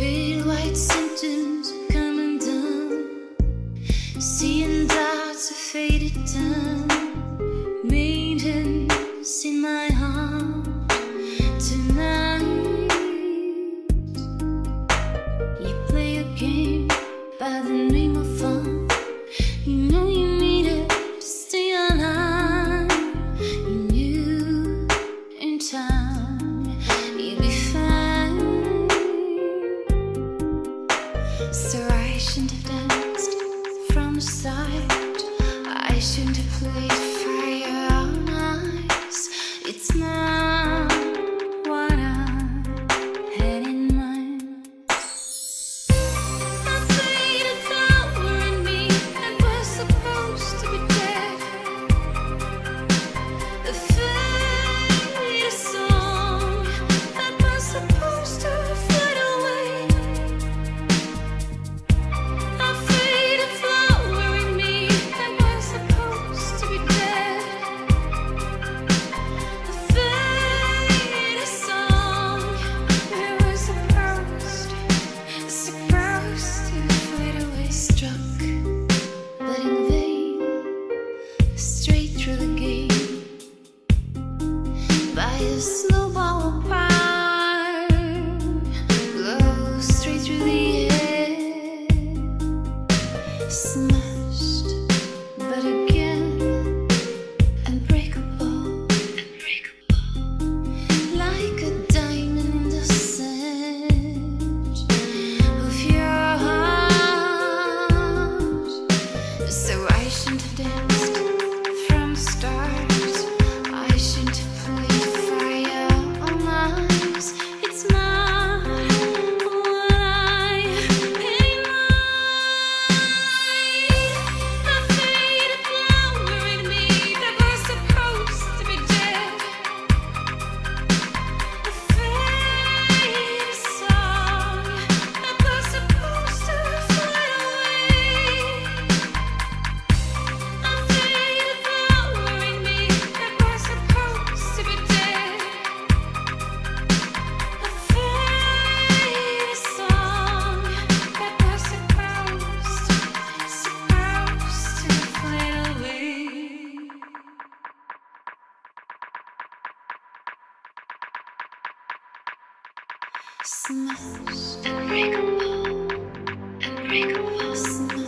Pale white symptoms come undone, seeing dots of faded time. Maidens in my heart tonight. You play a game by the name of fun. You know you need it to stay alive. You knew in time you'd be fine. So I shouldn't have danced from the start. I shouldn't have played fire on ice. It's not what I had in mind. I played a flower in me that was supposed to be dead. A faded song that was supposed to fade away. I played a flower in me that was supposed to be dead. A faded song that was supposed to fade away. Struck, but in vain, straight through the gate by a snowball of fire, blow straight through the air. Smashed, but again unbreakable, like a diamond in the sand of your heart. So I shouldn't have danced from the start. I shouldn't have played fire on ice. It's not what I in mind. I faded flower in me that was supposed to be dead. A faded song that was supposed to fade away. I faded flower in me that was supposed to be dead. A faded song that was supposed to fade away. Smashed, unbreakable, smashed.